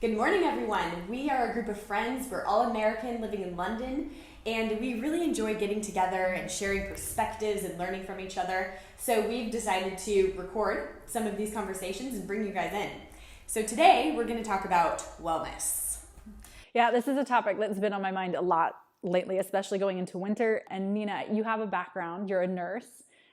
Good morning, everyone. We are a group of friends. We're all American living in London, and we really enjoy getting together and sharing perspectives and learning from each other. So we've decided to record some of these conversations and bring you guys in. So today we're going to talk about wellness. Yeah, this is a topic that's been on my mind a lot lately, especially going into winter. And Nina, you have a background, you're a nurse,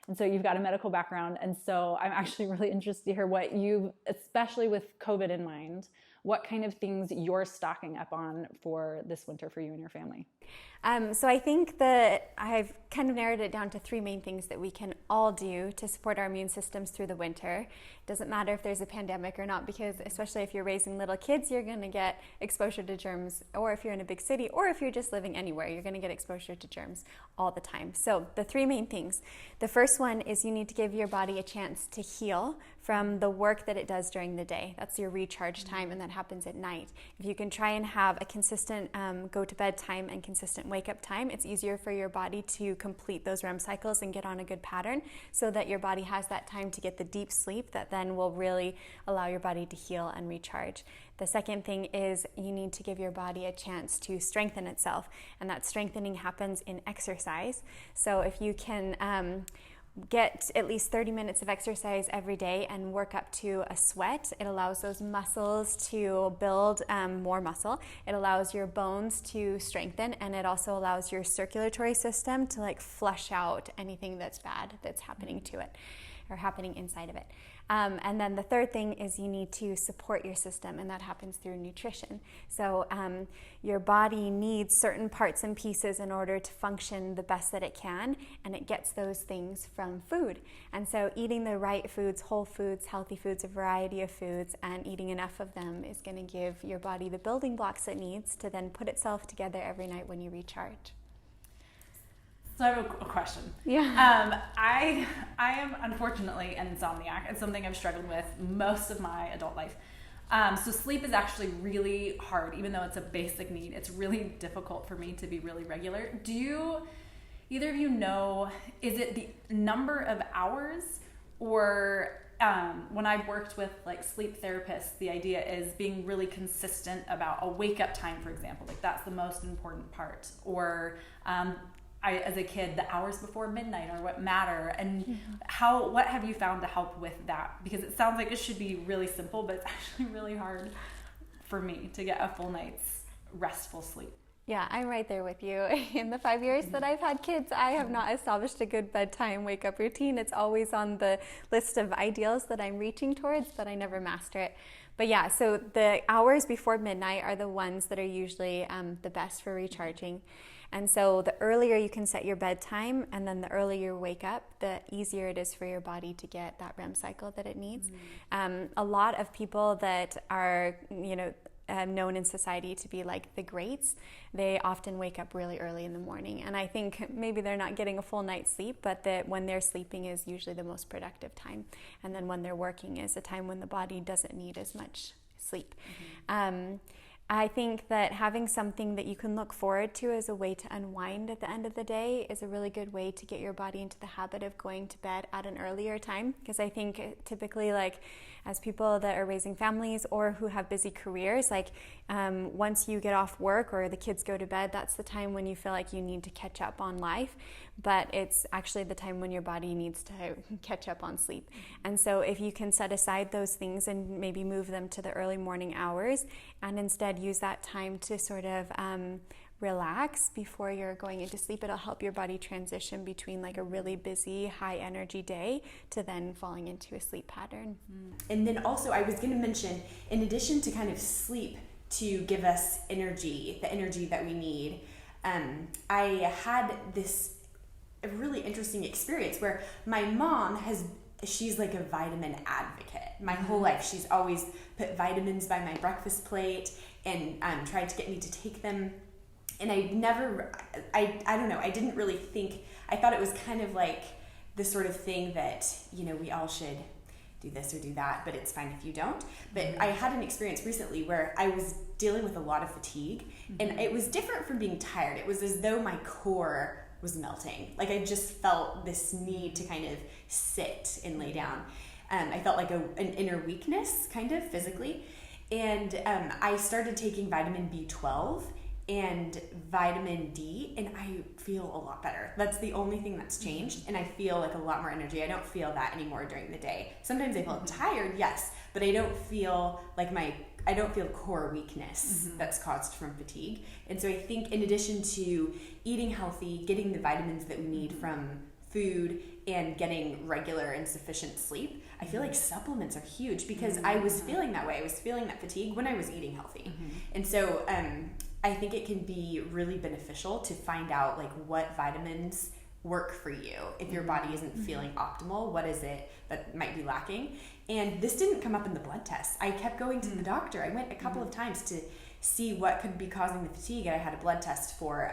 and so you've got a medical background. And so I'm actually really interested to hear what you, especially with COVID in mind, what kind of things you're stocking up on for this winter for you and your family. So I think that I've kind of narrowed it down to three main things that we can all do to support our immune systems through the winter. It doesn't matter if there's a pandemic or not, because especially if you're raising little kids, you're going to get exposure to germs, or if you're in a big city, or if you're just living anywhere, you're going to get exposure to germs all the time. So the three main things. The first one is you need to give your body a chance to heal from the work that it does during the day. That's your recharge time, and that happens at night. If you can try and have a consistent go to bed time and consistent wake up time, it's easier for your body to complete those REM cycles and get on a good pattern, so that your body has that time to get the deep sleep that then will really allow your body to heal and recharge. The second thing is you need to give your body a chance to strengthen itself, and that strengthening happens in exercise. So if you can get at least 30 minutes of exercise every day and work up to a sweat, it allows those muscles to build more muscle. It allows your bones to strengthen, and it also allows your circulatory system to flush out anything that's bad that's happening to it or happening inside of it. And then the third thing is you need to support your system, and that happens through nutrition. So your body needs certain parts and pieces in order to function the best that it can, and it gets those things from food. And so eating the right foods, whole foods, healthy foods, a variety of foods, and eating enough of them is going to give your body the building blocks it needs to then put itself together every night when you recharge. So I have a question. Yeah. I am unfortunately an insomniac. It's something I've struggled with most of my adult life. So sleep is actually really hard, even though it's a basic need. It's really difficult for me to be really regular. Do either of you know, is it the number of hours, or when I've worked with sleep therapists, the idea is being really consistent about a wake up time, for example, that's the most important part, or as a kid, the hours before midnight are what matter. And what have you found to help with that? Because it sounds like it should be really simple, but it's actually really hard for me to get a full night's restful sleep. Yeah, I'm right there with you. In the 5 years that I've had kids, I have not established a good bedtime wake-up routine. It's always on the list of ideals that I'm reaching towards, but I never master it. But yeah, so the hours before midnight are the ones that are usually the best for recharging. And so the earlier you can set your bedtime, and then the earlier you wake up, the easier it is for your body to get that REM cycle that it needs. A lot of people that are, known in society to be like the greats, they often wake up really early in the morning. And I think maybe they're not getting a full night's sleep, but that when they're sleeping is usually the most productive time. And then when they're working is a time when the body doesn't need as much sleep. I think that having something that you can look forward to as a way to unwind at the end of the day is a really good way to get your body into the habit of going to bed at an earlier time. Because I think typically, as people that are raising families or who have busy careers, once you get off work or the kids go to bed, that's the time when you feel like you need to catch up on life. But it's actually the time when your body needs to catch up on sleep. And so if you can set aside those things and maybe move them to the early morning hours, and instead use that time to sort of relax before you're going into sleep, it'll help your body transition between a really busy, high energy day to then falling into a sleep pattern. And then also I was going to mention, in addition to kind of sleep to give us energy, the energy that we need, I had a really interesting experience where my mom she's like a vitamin advocate. My whole life, she's always put vitamins by my breakfast plate and tried to get me to take them. And I don't know, I didn't really think, I thought it was kind of like the sort of thing that, we all should do this or do that, but it's fine if you don't. But I had an experience recently where I was dealing with a lot of fatigue, and it was different from being tired. It was as though my core was melting. I just felt this need to kind of sit and lay down. I felt like an inner weakness, kind of physically. And I started taking vitamin B12 and vitamin D, and I feel a lot better. That's the only thing that's changed, and I feel like a lot more energy. I don't feel that anymore during the day. Sometimes I feel tired, yes, but I don't feel like I don't feel core weakness that's caused from fatigue. And so I think in addition to eating healthy, getting the vitamins that we need from food, and getting regular and sufficient sleep, I feel like supplements are huge, because I was feeling that way. I was feeling that fatigue when I was eating healthy. And so I think it can be really beneficial to find out like what vitamins work for you. If your body isn't feeling optimal, what is it that might be lacking? And this didn't come up in the blood tests. I kept going to the doctor. I went a couple of times to see what could be causing the fatigue, and I had a blood test for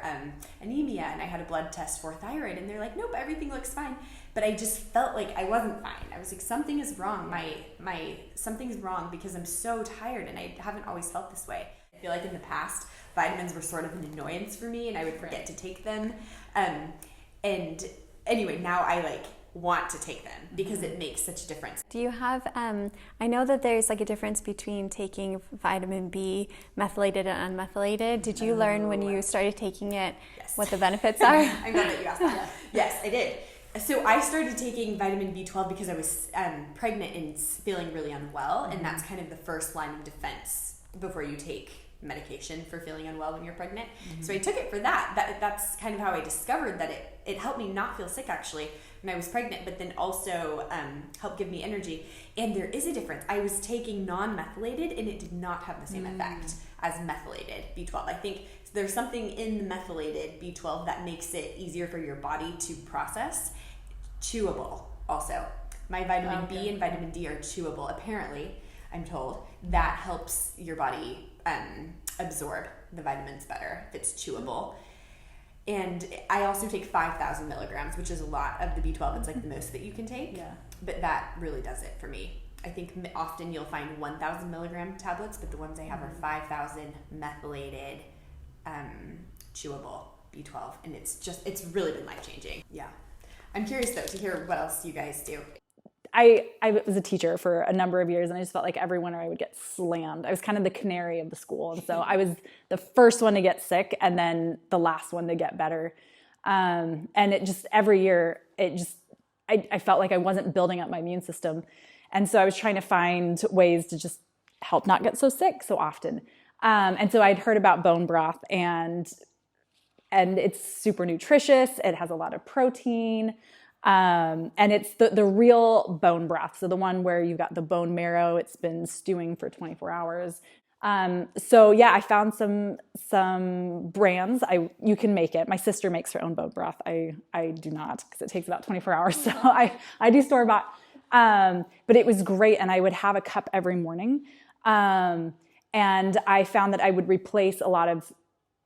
anemia, and I had a blood test for thyroid, and they're like, nope, everything looks fine. But I just felt like I wasn't fine. I was like, something is wrong. My something's wrong, because I'm so tired, and I haven't always felt this way. I feel like in the past, vitamins were sort of an annoyance for me, and I would forget to take them. And anyway, now I want to take them because it makes such a difference. Do you have, I know that there's like a difference between taking vitamin B methylated and unmethylated. Did you learn when you started taking it what the benefits are? I'm glad that you asked that. Yes, I did. So I started taking vitamin B12 because I was pregnant and feeling really unwell, and that's kind of the first line of defense before you take medication for feeling unwell when you're pregnant. So I took it for that. That's kind of how I discovered that it helped me not feel sick actually when I was pregnant, but then also helped give me energy. And there is a difference. I was taking non-methylated, and it did not have the same effect as methylated B12. I think there's something in the methylated B12 that makes it easier for your body to process. Chewable also. My vitamin B and vitamin D are chewable. Apparently, I'm told that helps your body absorb the vitamins better if it's chewable. And I also take 5,000 milligrams, which is a lot of the B12. It's like the most that you can take. Yeah. But that really does it for me. I think often you'll find 1,000 milligram tablets, but the ones I have are 5,000 methylated chewable B12. And it's really been life-changing. Yeah. I'm curious, though, to hear what else you guys do. I was a teacher for a number of years, and I just felt like every winter I would get slammed. I was kind of the canary of the school. And so I was the first one to get sick and then the last one to get better. And it just, every year, I felt like I wasn't building up my immune system. And so I was trying to find ways to just help not get so sick so often. And so I'd heard about bone broth, and it's super nutritious. It has a lot of protein. And it's the real bone broth. So the one where you've got the bone marrow, it's been stewing for 24 hours. So yeah, I found some brands. You can make it. My sister makes her own bone broth. I do not, because it takes about 24 hours. So I do store bought. But it was great. And I would have a cup every morning. And I found that I would replace a lot of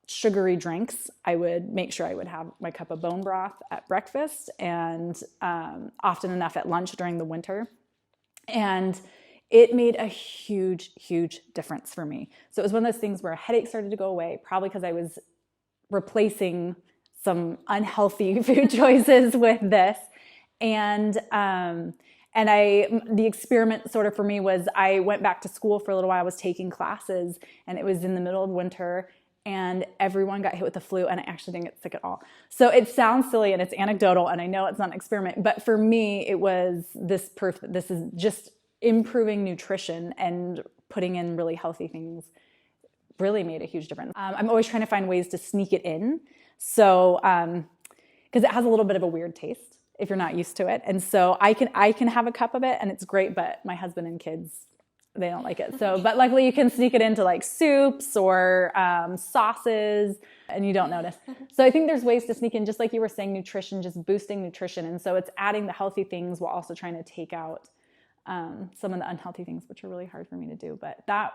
sugary drinks. I would make sure I would have my cup of bone broth at breakfast, and often enough at lunch during the winter. And it made a huge, huge difference for me. So it was one of those things where a headache started to go away, probably because I was replacing some unhealthy food choices with this. And the experiment sort of for me was I went back to school for a little while. I was taking classes, and it was in the middle of winter, and everyone got hit with the flu, and I actually didn't get sick at all. So it sounds silly and it's anecdotal, and I know it's not an experiment, but for me, it was this proof that this is just improving nutrition and putting in really healthy things really made a huge difference. I'm always trying to find ways to sneak it in. So, because it has a little bit of a weird taste if you're not used to it. And so I can have a cup of it and it's great, but my husband and kids, they don't like it. So, but luckily you can sneak it into like soups or sauces, and you don't notice. So I think there's ways to sneak in, just like you were saying, nutrition, just boosting nutrition. And so it's adding the healthy things while also trying to take out some of the unhealthy things, which are really hard for me to do. But that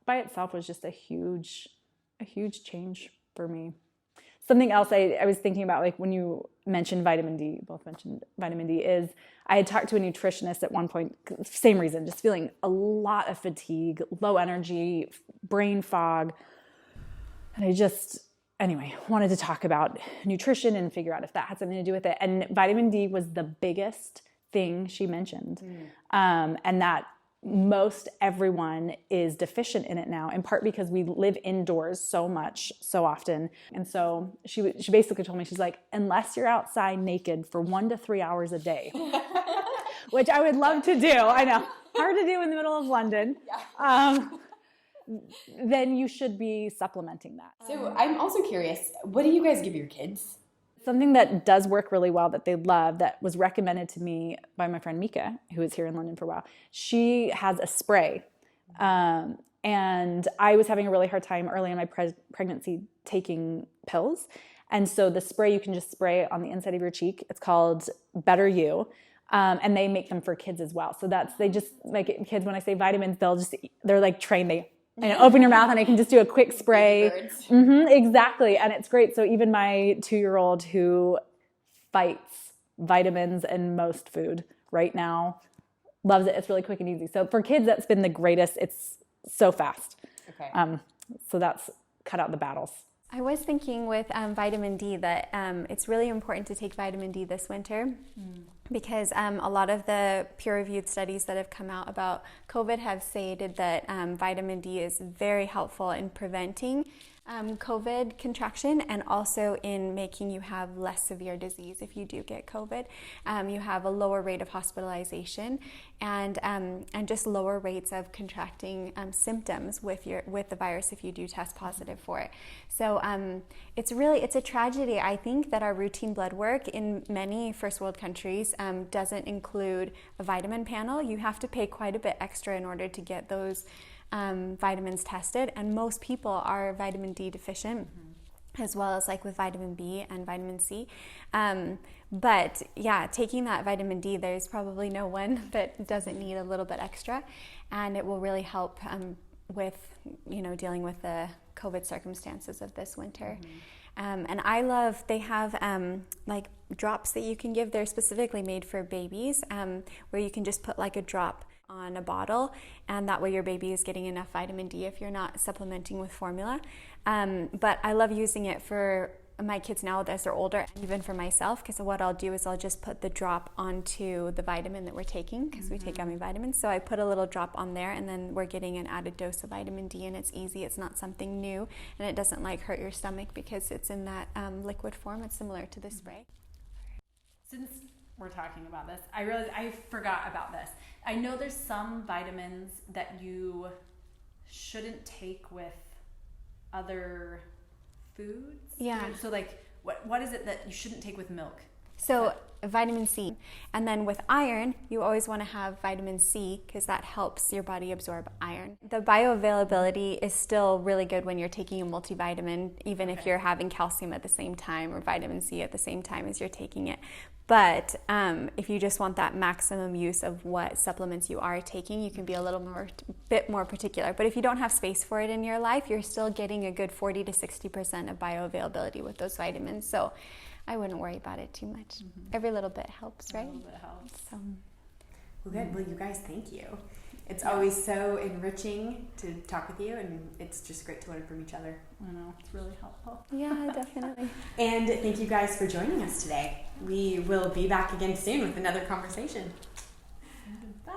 by itself was just a huge change for me. Something else I was thinking about, like when you mentioned vitamin D, both mentioned vitamin D, is I had talked to a nutritionist at one point, same reason, just feeling a lot of fatigue, low energy, brain fog. And I just, anyway, wanted to talk about nutrition and figure out if that had something to do with it. And vitamin D was the biggest thing she mentioned. And that most everyone is deficient in it now, in part because we live indoors so much, so often. And so she basically told me, she's like, unless you're outside naked for 1 to 3 hours a day, which I would love to do. I know, hard to do in the middle of London. Then you should be supplementing that. So I'm also curious, what do you guys give your kids? Something that does work really well that they love, that was recommended to me by my friend Mika, who is here in London for a while. She has a spray. And I was having a really hard time early in my pregnancy taking pills. And so the spray, you can just spray on the inside of your cheek. It's called Better You. And they make them for kids as well. So they just, like kids, when I say vitamins, they're like trained. They open your mouth and I can just do a quick spray. Exactly. And it's great. So even my 2-year-old who fights vitamins and most food right now loves it. It's really quick and easy. So for kids, that's been the greatest. It's so fast. Okay. So that's cut out the battles. I was thinking with vitamin D that it's really important to take vitamin D this winter because a lot of the peer-reviewed studies that have come out about COVID have stated that vitamin D is very helpful in preventing COVID contraction and also in making you have less severe disease if you do get COVID. You have a lower rate of hospitalization and just lower rates of contracting symptoms with the virus if you do test positive for it. So it's a tragedy, I think, that our routine blood work in many first world countries doesn't include a vitamin panel. You have to pay quite a bit extra in order to get those vitamins tested, and most people are vitamin D deficient, as well as like with vitamin B and vitamin C. But yeah, taking that vitamin D, there's probably no one that doesn't need a little bit extra, and it will really help with dealing with the COVID circumstances of this winter. And I love, they have like drops that you can give. They're specifically made for babies, where you can just put like a drop on a bottle, and that way your baby is getting enough vitamin D if you're not supplementing with formula. But I love using it for my kids now as they're older, even for myself, because what I'll do is I'll just put the drop onto the vitamin that we're taking, because we take gummy vitamins. So I put a little drop on there, and then we're getting an added dose of vitamin D, and it's easy. It's not something new, and it doesn't like hurt your stomach because it's in that liquid form. It's similar to the spray. Since we're talking about this, I realized I forgot about this. I know there's some vitamins that you shouldn't take with other foods. Yeah. So like, what is it that you shouldn't take with milk? So vitamin C. And then with iron, you always want to have vitamin C because that helps your body absorb iron. The bioavailability is still really good when you're taking a multivitamin, even if you're having calcium at the same time or vitamin C at the same time as you're taking it. But if you just want that maximum use of what supplements you are taking, you can be a bit more particular. But if you don't have space for it in your life, you're still getting a good 40 to 60% of bioavailability with those vitamins. So I wouldn't worry about it too much. Every little bit helps, right? A little bit helps. So. Well, good. Well, you guys, thank you. It's always so enriching to talk with you, and it's just great to learn from each other. I know, it's really helpful. Yeah, definitely. And thank you guys for joining us today. We will be back again soon with another conversation. Bye.